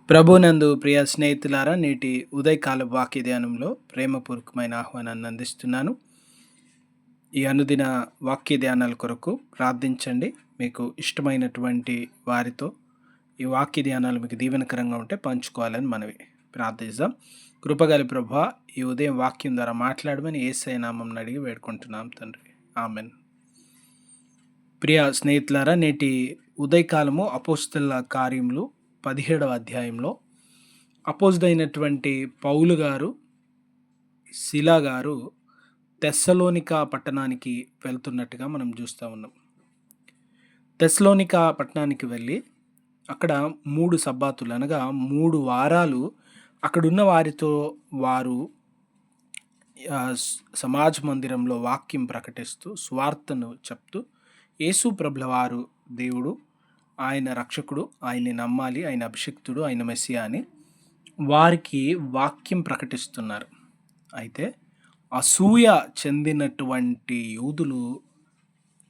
ప్రభునందు ప్రియ స్నేహితులారా, నేటి ఉదయకాల వాక్య ధ్యానంలో ప్రేమపూర్వకమైన ఆహ్వానాన్ని అందిస్తున్నాను. ఈ అనుదిన వాక్య ధ్యానాల కొరకు ప్రార్థించండి. మీకు ఇష్టమైనటువంటి వారితో ఈ వాక్య ధ్యానాలు మీకు దీవెనకరంగా ఉంటే పంచుకోవాలని మనవి. ప్రార్థిద్దాం. కృపగల ప్రభువా, ఈ ఉదయం వాక్యం ద్వారా మాట్లాడమని యేసయ్య నామమున అడిగి వేడుకుంటున్నాం తండ్రి. ఆమెన్. ప్రియ స్నేహితులారా, నేటి ఉదయకాలము అపోస్తలుల కార్యములు 17వ అధ్యాయంలో అపోజిడైనటువంటి పౌలు గారు, శిలా గారు తెస్సలోనికా పట్టణానికి వెళ్తున్నట్టుగా మనం చూస్తూ ఉన్నాం. తెస్సలోనికా పట్టణానికి వెళ్ళి అక్కడ 3 సబ్బాతులు అనగా 3 వారాలు అక్కడున్న వారితో వారు సమాజ మందిరంలో వాక్యం ప్రకటిస్తూ స్వార్థను చెప్తూ యేసు ప్రభుల వారు దేవుడు, ఆయన రక్షకుడు, ఆయన్ని నమ్మాలి, ఆయన అభిషిక్తుడు, ఆయన మెస్సియా అని వారికి వాక్యం ప్రకటిస్తున్నారు. అయితే అసూయ చెందినటువంటి యూదులు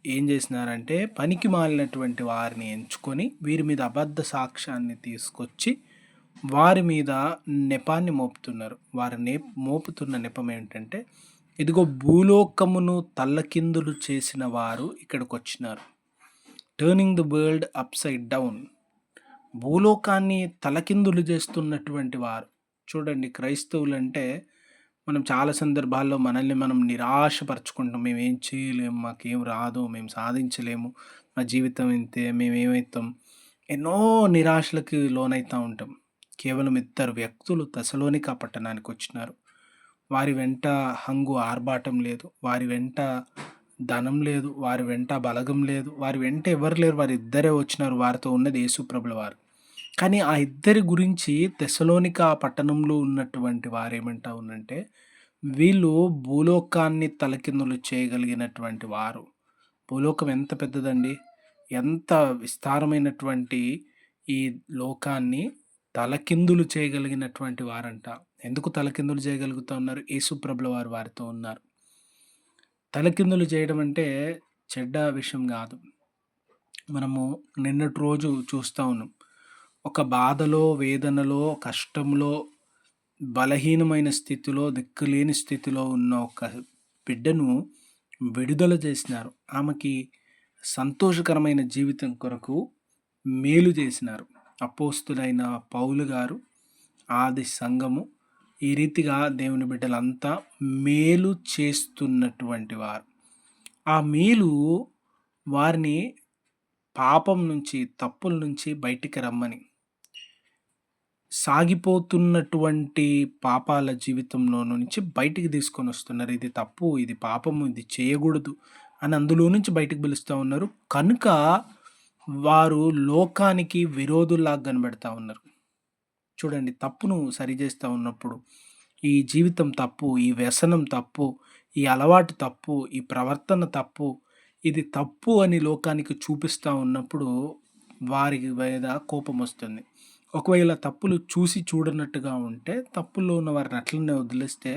ఏం చేసినారంటే పనికి మాలినటువంటి వారిని ఎంచుకొని వీరి మీద అబద్ధ సాక్ష్యాన్ని తీసుకొచ్చి వారి మీద నెపాన్ని మోపుతున్నారు. వారి మోపుతున్న నెపం ఏంటంటే, ఇదిగో భూలోకమును తల్లకిందులు చేసిన వారు ఇక్కడికి వచ్చినారు. Turning the world upside down, భూలోకాన్ని తలకిందులు చేస్తున్నటువంటి వారు. చూడండి, క్రైస్తవులంటే మనం చాలా సందర్భాల్లో మనల్ని మనం నిరాశపరచుకుంటాం. మేమేం చేయలేము, మాకేం రాదు, మేము సాధించలేము, మా జీవితం ఇంతే, మేమేమవుతాం, ఎన్నో నిరాశలకి లోనవుతూ ఉంటాం. కేవలం 2 వ్యక్తులు తెస్సలోనికా పట్టణానికి వచ్చినారు. వారి వెంట హంగు ఆర్భాటం లేదు, వారి వెంట ధనం లేదు, వారి వెంట బలగం లేదు, వారి వెంట ఎవరు లేరు. వారిద్దరే వచ్చినారు. వారితో ఉన్నది యేసు ప్రభుల వారు. కానీ ఆ ఇద్దరి గురించి తెస్సలోనికా పట్టణంలో ఉన్నటువంటి వారేమంటా ఉన్నంటే, వీళ్ళు భూలోకాన్ని తలకిందులు చేయగలిగినటువంటి వారు. భూలోకం ఎంత పెద్దదండి! ఎంత విస్తారమైనటువంటి ఈ లోకాన్ని తలకిందులు చేయగలిగినటువంటి వారంట. ఎందుకు తలకిందులు చేయగలుగుతూ ఉన్నారు? యేసు ప్రభుల వారు వారితో ఉన్నారు. తలకిందులు చేయడం అంటే చెడ్డ విషయం కాదు. మనము నిన్నటి రోజు చూస్తూ ఉన్నాం. ఒక బాధలో, వేదనలో, కష్టంలో, బలహీనమైన స్థితిలో, దిక్కులేని స్థితిలో ఉన్న ఒక బిడ్డను విడుదల చేసినారు. ఆమెకి సంతోషకరమైన జీవితం కొరకు మేలు చేసినారు. అపోస్తులైన పౌలు గారు, ఆది సంఘము, ఈ రీతిగా దేవుని బిడ్డలంతా మేలు చేస్తున్నటువంటి వారు. ఆ మేలు వారిని పాపం నుంచి, తప్పుల నుంచి బయటికి రమ్మని, సాగిపోతున్నటువంటి పాపాల జీవితంలో నుంచి బయటికి తీసుకొని వస్తున్నారు. ఇది తప్పు, ఇది పాపము, ఇది చేయకూడదు అని అందులో నుంచి బయటికి పిలుస్తూ ఉన్నారు. కనుక వారు లోకానికి విరోధుల్లాగా కనబెడతా ఉన్నారు. చూడండి, తప్పును సరిచేస్తూ ఉన్నప్పుడు ఈ జీవితం తప్పు, ఈ వ్యసనం తప్పు, ఈ అలవాటు తప్పు, ఈ ప్రవర్తన తప్పు, ఇది తప్పు అని లోకానికి చూపిస్తూ ఉన్నప్పుడు వారి మీద కోపం వస్తుంది. ఒకవేళ తప్పులు చూసి చూడనట్టుగా ఉంటే, తప్పుల్లో ఉన్న వారిని అట్లనే వదిలేస్తే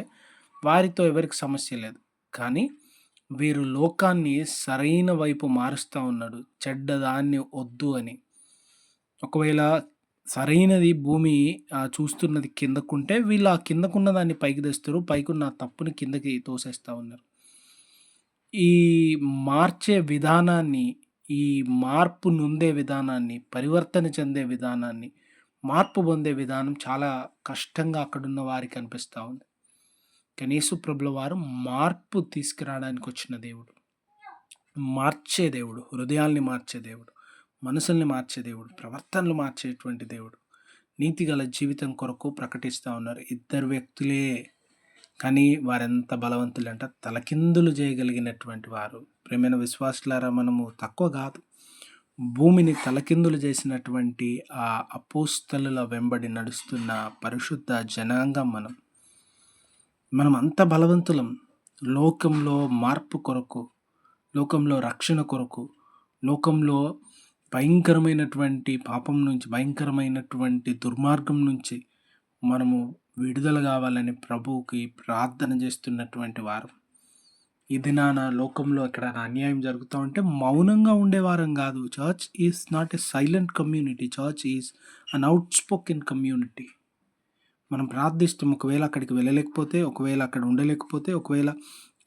వారితో ఎవరికి సమస్య లేదు. కానీ వీరు లోకాన్ని సరైన వైపు మారుస్తూ ఉన్నాడు, చెడ్డదాన్ని వద్దు అని. ఒకవేళ సరైనది భూమి చూస్తున్నది కిందకుంటే, వీళ్ళు ఆ కిందకున్న దాన్ని పైకి తెస్తారు, పైకున్న తప్పుని కిందకి తోసేస్తూ ఉన్నారు. ఈ మార్చే విధానాన్ని, ఈ మార్పు నొందే విధానాన్ని, పరివర్తన చెందే విధానాన్ని, మార్పు పొందే విధానం చాలా కష్టంగా అక్కడున్న వారికి అనిపిస్తూ ఉంది. కానీ యేసు ప్రభుల వారు మార్పు తీసుకురావడానికి వచ్చిన దేవుడు, మార్చే దేవుడు, హృదయాల్ని మార్చే దేవుడు, మనసుల్ని మార్చే దేవుడు, ప్రవర్తనలు మార్చేటువంటి దేవుడు. నీతిగల జీవితం కొరకు ప్రకటిస్తూ ఉన్నారు. 2 వ్యక్తులే, కానీ వారెంత బలవంతులంట, తలకిందులు చేయగలిగినటువంటి వారు. ప్రియమైన విశ్వాసులారా, మనము తక్కువ కాదు. భూమిని తలకిందులు చేసినటువంటి ఆ అపోస్తలుల వెంబడి నడుస్తున్న పరిశుద్ధ జనాంగం మనం అంత బలవంతులం. లోకంలో మార్పు కొరకు, లోకంలో రక్షణ కొరకు, లోకంలో భయంకరమైనటువంటి పాపం నుంచి, భయంకరమైనటువంటి దుర్మార్గం నుంచి మనము విడుదల కావాలని ప్రభువుకి ప్రార్థన చేస్తున్నటువంటి వారు. ఈ దినాన లోకంలో ఎక్కడైనా అన్యాయం జరుగుతూ ఉంటే మౌనంగా ఉండేవారం కాదు. Church is not a silent community. Church is an out spoken community. మనం ప్రార్థిస్తాం. ఒకవేళ అక్కడికి వెళ్ళలేకపోతే, ఒకవేళ అక్కడ ఉండలేకపోతే, ఒకవేళ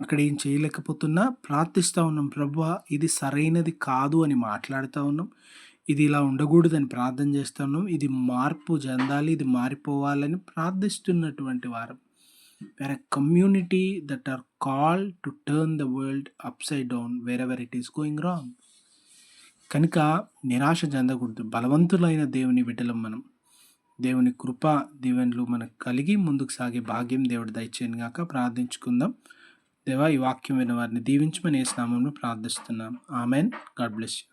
అక్కడ ఏం చేయలేకపోతున్నా ప్రార్థిస్తూ ఉన్నాం. ప్రభువా ఇది సరైనది కాదు అని మాట్లాడుతూ ఉన్నాం. ఇది ఇలా ఉండకూడదని ప్రార్థన చేస్తూ ఉన్నాం. ఇది మార్పు చెందాలి, ఇది మారిపోవాలని ప్రార్థిస్తున్నటువంటి వారం. Where a community that are called to turn the world upside down wherever it is going wrong. కనుక నిరాశ చెందకూడదు. బలవంతులైన దేవుని బిడ్డలం మనం. దేవుని కృప దీవెనలు మనకు కలిగి ముందుకు సాగే భాగ్యం దేవుడు దయచేయను గాక. ప్రార్థించుకుందాం. దేవా ఈ వాక్యం విన్న వారిని దీవించమని యేసు నామములో ప్రార్థిస్తున్నాం. ఆమెన్. God bless you.